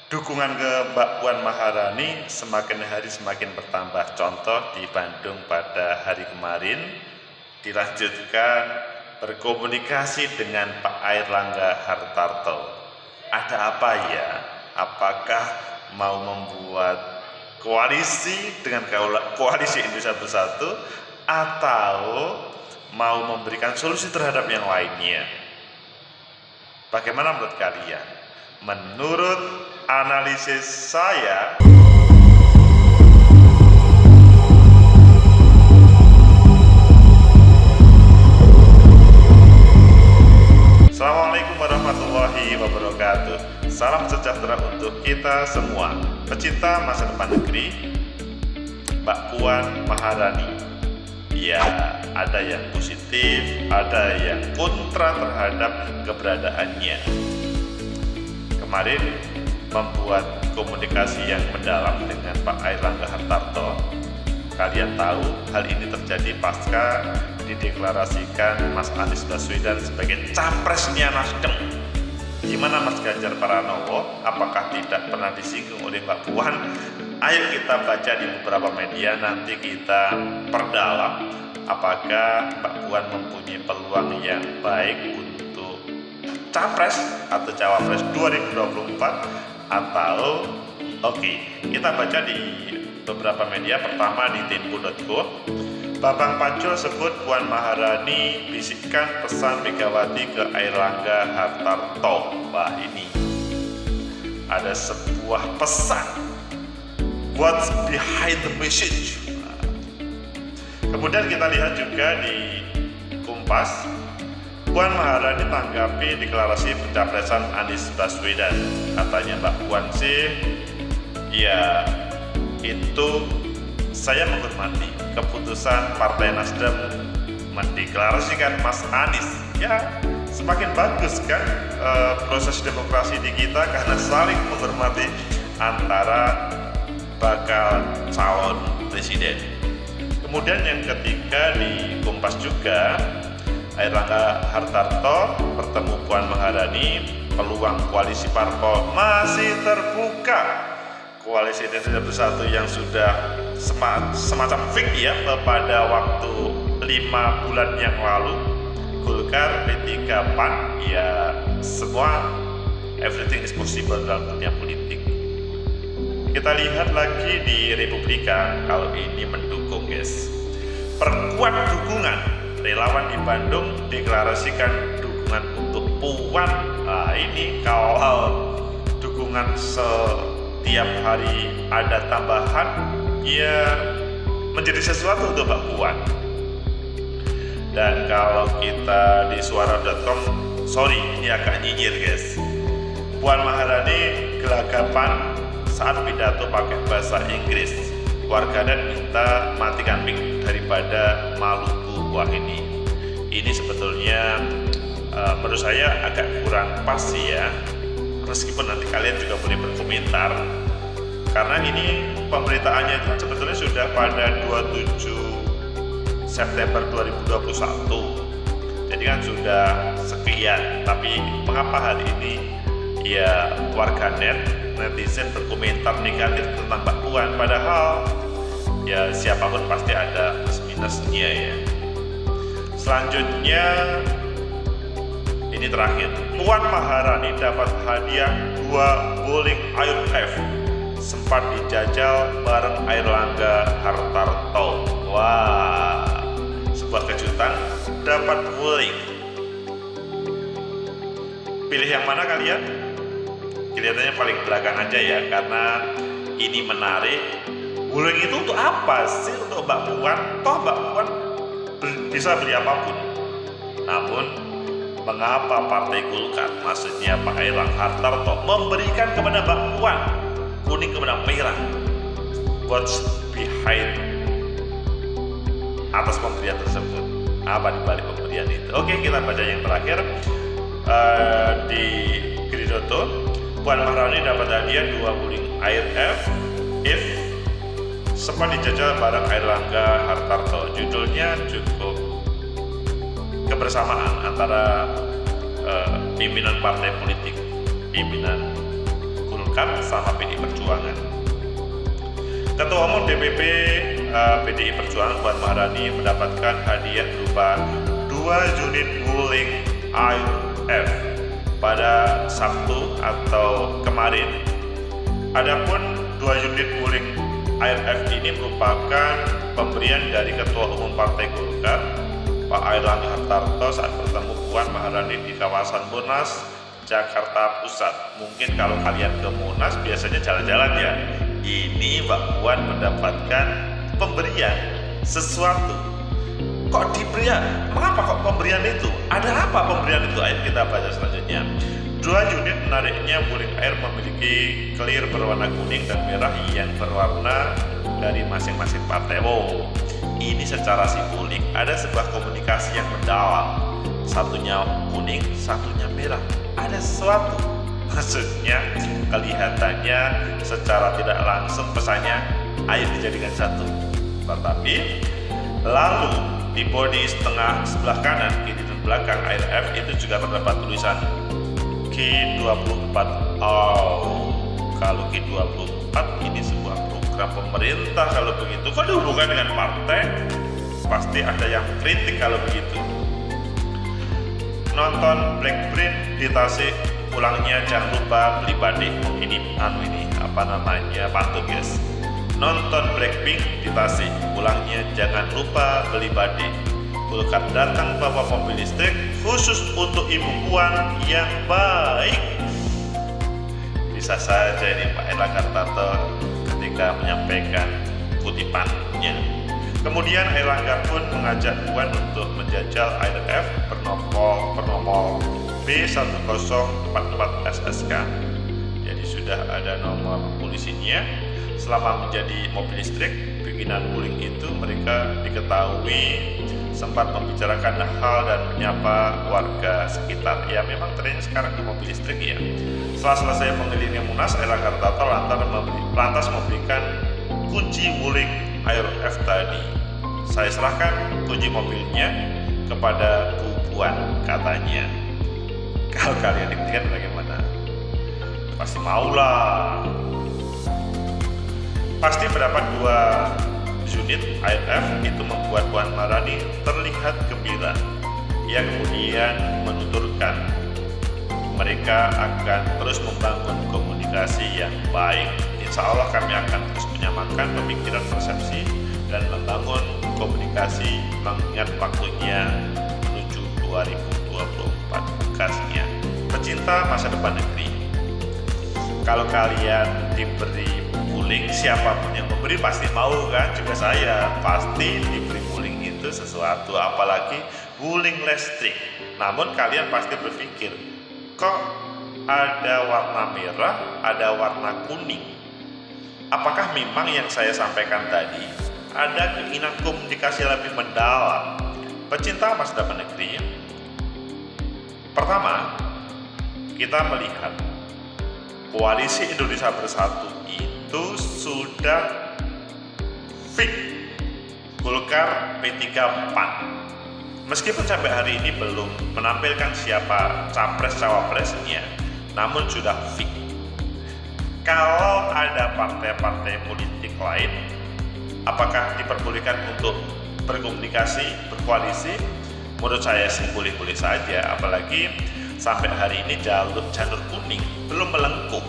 Dukungan ke Mbak Puan Maharani semakin hari semakin bertambah. Contoh di Bandung pada hari kemarin dilanjutkan berkomunikasi dengan Pak Airlangga Hartarto. Ada apa ya? Apakah mau membuat koalisi dengan koalisi Indonesia Bersatu atau mau memberikan solusi terhadap yang lainnya? Bagaimana menurut kalian? Menurut analisis saya, Assalamualaikum warahmatullahi wabarakatuh. Salam sejahtera untuk kita semua, pecinta masa depan negeri. Mbak Puan Maharani, ya ada yang positif, ada yang kontra terhadap keberadaannya. Kemarin membuat komunikasi yang mendalam dengan Pak Airlangga Hartarto. Kalian tahu hal ini terjadi pasca dideklarasikan Mas Anies Baswedan sebagai capresnya Nasdem. Gimana Mas Ganjar Pranowo? Apakah tidak pernah disinggung oleh Mbak Puan? Ayo kita baca di beberapa media, nanti kita perdalam apakah Mbak Puan mempunyai peluang yang baik untuk capres atau cawapres 2024 atau kita baca di beberapa media. Pertama di tempo.co, Bambang Pacul sebut Puan Maharani bisikkan pesan Megawati ke Airlangga Hartarto. Wah, ini ada sebuah pesan, what's behind the message. Kemudian kita lihat juga di Kompas, Puan Maharani tanggapi deklarasi pencapresan Anies Baswedan. Katanya Mbak Puan sih, ya itu saya menghormati keputusan Partai Nasdem mendeklarasikan Mas Anies. Ya semakin bagus kan proses demokrasi di kita karena saling menghormati antara bakal calon presiden. Kemudian yang ketiga di Kompas juga, Airlangga Hartarto bertemu Puan Maharani, peluang koalisi parpol masih terbuka. Koalisi Indonesia Bersatu yang sudah semacam fix ya pada waktu 5 bulan yang lalu, Golkar, P3, PAN, ya semua everything is possible dalam dunia politik. Kita lihat lagi di Republika, kalau ini mendukung guys, perkuat dukungan. Relawan di Bandung deklarasikan dukungan untuk Puan. Nah, ini kalau dukungan setiap hari ada tambahan, ya menjadi sesuatu untuk Mbak Puan. Dan kalau kita di suara.com, sorry ini agak nyinyir guys, Puan Maharani gelagapan saat pidato pakai bahasa Inggris. Warganet minta matikan mic daripada Maluku. Wah, ini sebetulnya menurut saya agak kurang pas ya. Meskipun nanti kalian juga boleh berkomentar, karena ini pemberitaannya itu sebetulnya sudah pada 27 September 2021. Jadi kan sudah sekian, tapi mengapa hari ini ya warganet, netizen berkomentar negatif tentang Mbak Puan, padahal ya siapapun pasti ada plus minusnya ya. Selanjutnya ini terakhir, Puan Maharani dapat hadiah 2 bowling IMF, sempat dijajal bareng Airlangga Hartarto. Wah, sebuah kejutan, dapat bowling. Pilih yang mana kalian? Kelihatannya paling belakang aja ya, karena ini menarik. Bowling itu untuk apa sih untuk Mbak Puan? Toh Mbak Puan bisa beli apapun. Namun mengapa Partai Golkar, maksudnya Pak Airlangga Hartarto, memberikan kepada Mbak Puan kuning kepada merah? What's behind atas pemberian tersebut? Apa dibalik pemberian itu? Oke, kita baca yang terakhir di Geridoto. Puan Maharani dapat hadiah 2 bowling IMF if sempat dijajal bareng Airlangga Hartarto. Judulnya cukup kebersamaan antara pimpinan partai politik, pimpinan Golkar Golkar sama PDI Perjuangan. Ketua Umum DPP PDI Perjuangan Puan Maharani mendapatkan hadiah berupa 2 unit wuling AIRF pada Sabtu atau kemarin. Adapun 2 unit wuling AIRF ini merupakan pemberian dari Ketua Umum Partai Golkar Pak Airlangga Hartarto saat bertemu Puan Maharani di kawasan Monas, Jakarta Pusat. Mungkin kalau kalian ke Monas biasanya jalan-jalan ya. Ini Mbak Puan mendapatkan pemberian sesuatu. Kok diberian? Mengapa kok pemberian itu? Ada apa pemberian itu? Ayo kita baca selanjutnya. 2 unit menariknya wuling air memiliki clear berwarna kuning dan merah yang berwarna dari masing-masing partai. Oh, ini secara simbolik ada sebuah komunikasi yang mendalam. Satunya kuning, satunya merah. Ada sesuatu. Maksudnya kelihatannya secara tidak langsung pesannya air dijadikan satu. Tetapi lalu di bodi sebelah kanan, kiri dan belakang AIRF itu juga terdapat tulisan G24. Oh, kalau G24 ini sebuah program pemerintah. Kalau begitu kok dihubungkan dengan partai? Pasti ada yang kritik kalau begitu. Nonton Blackpink di Tasik, pulangnya jangan lupa beli batik. Ini pantun guys. Nonton Blackpink di Tasik, pulangnya jangan lupa beli batik. Golkar datang bawa mobil listrik khusus untuk Ibu Puan yang baik. Bisa saja ini Pak Airlangga Hartarto ketika menyampaikan kutipannya. Kemudian Airlangga pun mengajak Puan untuk menjajal AIRF bernomor B1044 SSK. Jadi sudah ada nomor polisinya. Selama menjadi mobil listrik bikinan wuling itu, mereka diketahui sempat membicarakan hal dan menyapa warga sekitar. Ya memang trennya sekarang ke mobil listrik ya. Setelah selesai mengelilingi Monas, Airlangga Hartarto lantas memberikan kunci wuling AIRF tadi. Saya serahkan kunci mobilnya kepada Bu Puan, katanya. Kalau kalian diberikan bagaimana? Pasti maulah. Pasti mendapat 2 unit AIRF itu membuat Puan Maharani terlihat gembira. Ia kemudian menuturkan mereka akan terus membangun komunikasi yang baik. Insya Allah kami akan terus menyamakan pemikiran persepsi dan membangun komunikasi mengingat waktunya menuju 2024 bekasnya. Pecinta masa depan negeri, kalau kalian diberi wuling, siapapun yang memberi pasti mau kan? Juga saya pasti diberi wuling itu sesuatu, apalagi wuling listrik. Namun kalian pasti berpikir, kok ada warna merah, ada warna kuning? Apakah memang yang saya sampaikan tadi ada keinginan komunikasi lebih mendalam? Pecinta masa depan negeri, pertama, kita melihat Koalisi Indonesia Bersatu itu sudah fix Golkar, P3, PAN. Meskipun sampai hari ini belum menampilkan siapa capres-cawapresnya, namun sudah fix. Kalau ada partai-partai politik lain, apakah diperbolehkan untuk berkomunikasi, berkoalisi? Menurut saya sih boleh-boleh saja, apalagi sampai hari ini janur kuning belum melengkung.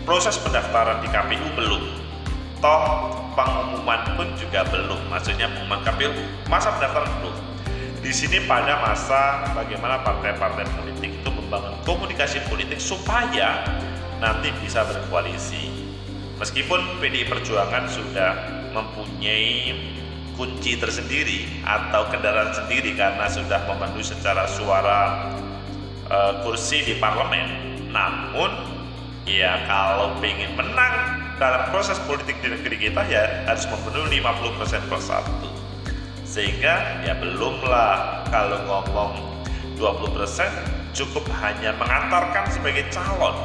Proses pendaftaran di KPU belum. Toh pengumuman pun juga belum. Maksudnya pengumuman KPU, masa pendaftaran belum. Di sini pada masa bagaimana partai-partai politik itu membangun komunikasi politik supaya nanti bisa berkoalisi. Meskipun PDI Perjuangan sudah mempunyai kunci tersendiri atau kendaraan sendiri karena sudah memenuhi secara suara kursi di parlemen, namun ya kalau ingin menang dalam proses politik di negeri kita ya harus memenuhi 50% persatu. Sehingga ya belumlah kalau ngomong 20%, cukup hanya mengantarkan sebagai calon.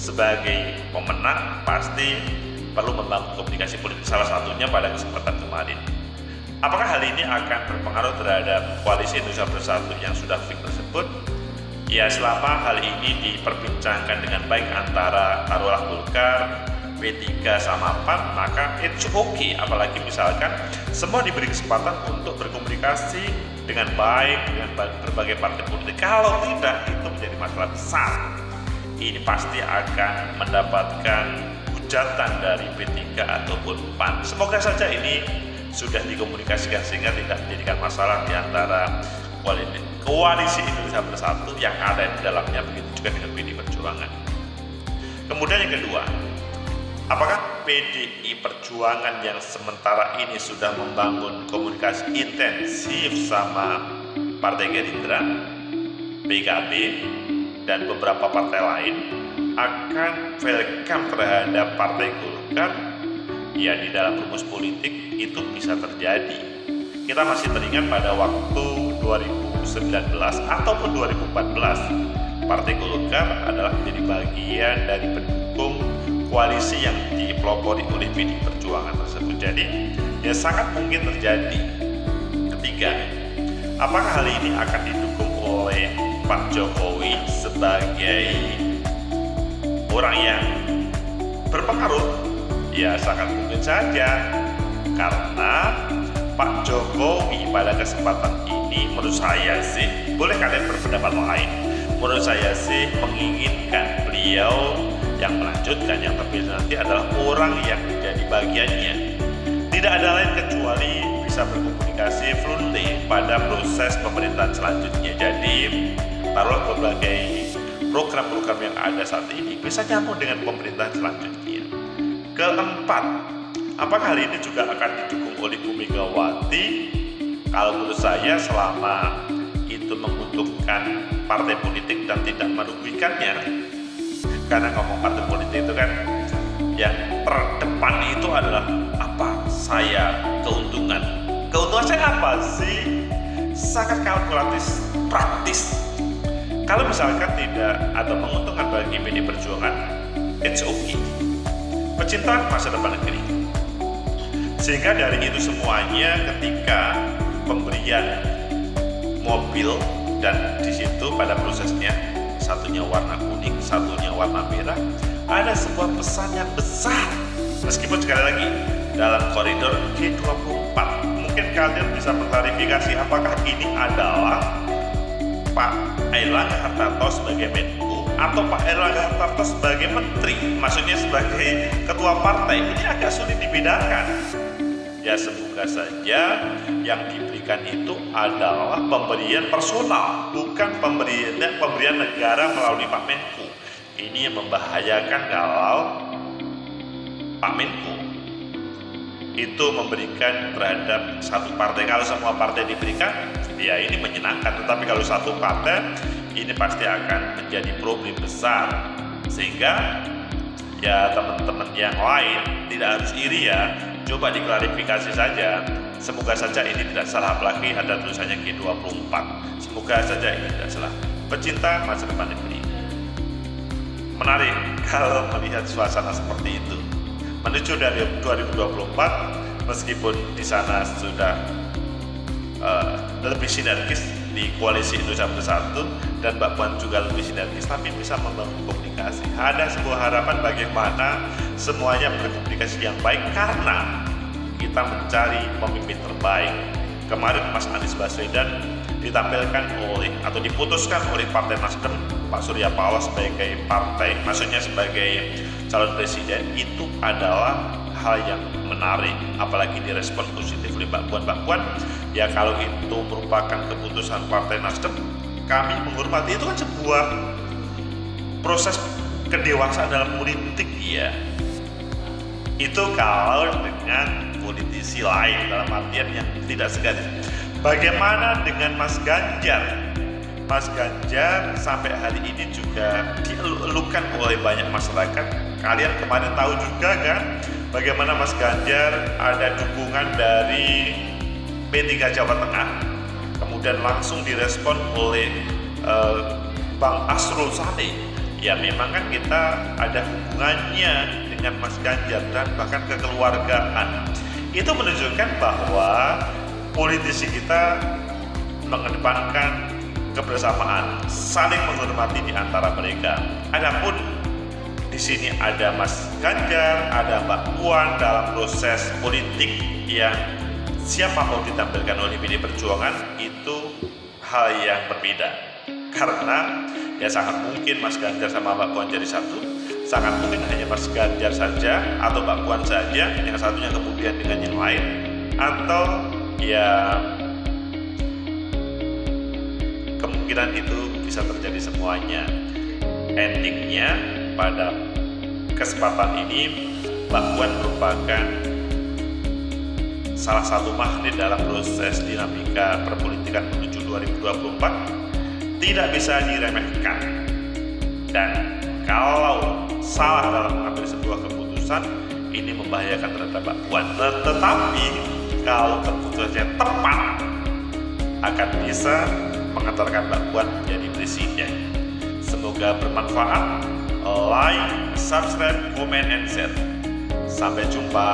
Sebagai pemenang pasti perlu membangun komunikasi politik, salah satunya pada kesempatan kemarin. Apakah hal ini akan berpengaruh terhadap koalisi Indonesia Bersatu yang sudah fix tersebut? Ya, selama hal ini diperbincangkan dengan baik antara taruhlah Golkar, P3 sama PAN, maka it's okay. Apalagi misalkan semua diberi kesempatan untuk berkomunikasi dengan baik dengan berbagai partai politik. Kalau tidak, itu menjadi masalah besar. Ini pasti akan mendapatkan hujatan dari P3 ataupun PAN. Semoga saja ini sudah dikomunikasikan sehingga tidak menjadikan masalah di antara koalisi Indonesia Bersatu yang ada di dalamnya, begitu juga dengan PDI Perjuangan. Kemudian yang kedua, apakah PDI Perjuangan yang sementara ini sudah membangun komunikasi intensif sama Partai Gerindra, PKB, dan beberapa partai lain akan welcome terhadap Partai Golkar? Ya, di dalam rumus politik itu bisa terjadi. Kita masih teringat pada waktu 2019 ataupun 2014, Partai Golkar adalah menjadi bagian dari pendukung koalisi yang dipelopori oleh PDI Perjuangan tersebut. Jadi, ya sangat mungkin terjadi. Ketiga, apakah hal ini akan didukung oleh Pak Jokowi sebagai orang yang berpengaruh? Ya, sangat mungkin saja, karena Pak Jokowi pada kesempatan ini, menurut saya sih, boleh kalian berpendapat lain, menurut saya sih menginginkan beliau yang melanjutkan, yang terpilih nanti adalah orang yang menjadi bagiannya. Tidak ada lain kecuali bisa berkomunikasi fluently pada proses pemerintahan selanjutnya. Jadi, taruhlah berbagai program-program yang ada saat ini bisa nyambung dengan pemerintahan selanjutnya. Keempat, apakah hal ini juga akan didukung oleh Bu Megawati? Kalau menurut saya, selama itu menguntungkan partai politik dan tidak merugikannya, karena ngomong partai politik itu kan yang terdepan itu adalah apa? Saya keuntungan. Keuntungan saya apa sih? Sangat kalkulatif, praktis. Kalau misalkan tidak atau menguntungkan bagi PDI Perjuangan, it's okay. Pecinta masa depan negeri. Sehingga dari itu semuanya, ketika pemberian mobil dan di situ pada prosesnya satunya warna kuning, satunya warna merah, ada sebuah pesan yang besar. Meskipun sekali lagi dalam koridor G24, mungkin kalian bisa mengklarifikasi apakah ini adalah Pak Airlangga Hartarto sebagai Menko atau Pak Airlangga Hartarto sebagai Menteri, maksudnya sebagai Ketua Partai. Ini agak sulit dibedakan. Ya, semoga saja yang diberikan itu adalah pemberian personal, bukan pemberian negara melalui Pak Menko. Ini yang membahayakan kalau Pak Menko itu memberikan terhadap satu partai. Kalau semua partai diberikan, ya ini menyenangkan. Tetapi kalau satu partai, ini pasti akan menjadi problem besar. Sehingga ya teman-teman yang lain tidak harus iri ya. Coba diklarifikasi saja. Semoga saja ini tidak salah, apalagi ada tulisannya G24. Semoga saja ini tidak salah. Pecinta masa depan negeri, menarik kalau melihat suasana seperti itu. Menuju dari 2024, meskipun di sana sudah lebih sinergis di koalisi Indonesia Bersatu dan Mbak Puan juga lebih sinergis, tapi bisa membangun komunikasi. Ada sebuah harapan bagaimana semuanya berkomunikasi yang baik karena kita mencari pemimpin terbaik. Kemarin Mas Anies Baswedan ditampilkan oleh atau diputuskan oleh Partai Nasdem, Pak Surya Paloh sebagai partai, maksudnya sebagai calon presiden, itu adalah hal yang menarik, apalagi direspon positif oleh Mbak Puan. Ya kalau itu merupakan keputusan Partai Nasdem, kami menghormati. Itu kan sebuah proses kedewasaan dalam politik ya. Itu kalau dengan politisi lain, dalam artian yang tidak segaris. Bagaimana dengan Mas Ganjar? Mas Ganjar sampai hari ini juga dielukan oleh banyak masyarakat. Kalian kemarin tahu juga kan bagaimana Mas Ganjar ada dukungan dari P3 Jawa Tengah, kemudian langsung direspon oleh Bang Asrul Sani. Ya memang kan kita ada hubungannya dengan Mas Ganjar dan bahkan kekeluargaan. Itu menunjukkan bahwa politisi kita mengedepankan kebersamaan, saling menghormati di antara mereka. Adapun di sini ada Mas Ganjar, ada Mbak Puan dalam proses politik yang siapa mau ditampilkan oleh PD Perjuangan itu hal yang berbeda. Karena ya sangat mungkin Mas Ganjar sama Mbak Puan jadi satu, sangat mungkin hanya Mas Ganjar saja atau Mbak Puan saja, yang satunya kemudian dengan yang lain, atau ya kemungkinan itu bisa terjadi semuanya. Endingnya pada kesempatan ini Mbak Puan merupakan salah satu magnet dalam proses dinamika perpolitikan menuju 2024, tidak bisa diremehkan. Dan kalau salah dalam mengambil sebuah keputusan, ini membahayakan terhadap Mbak Puan. Tetapi kalau keputusannya tepat, akan bisa mengantarkan Mbak Puan menjadi presiden. Semoga bermanfaat. Like, subscribe, comment, and share. Sampai jumpa.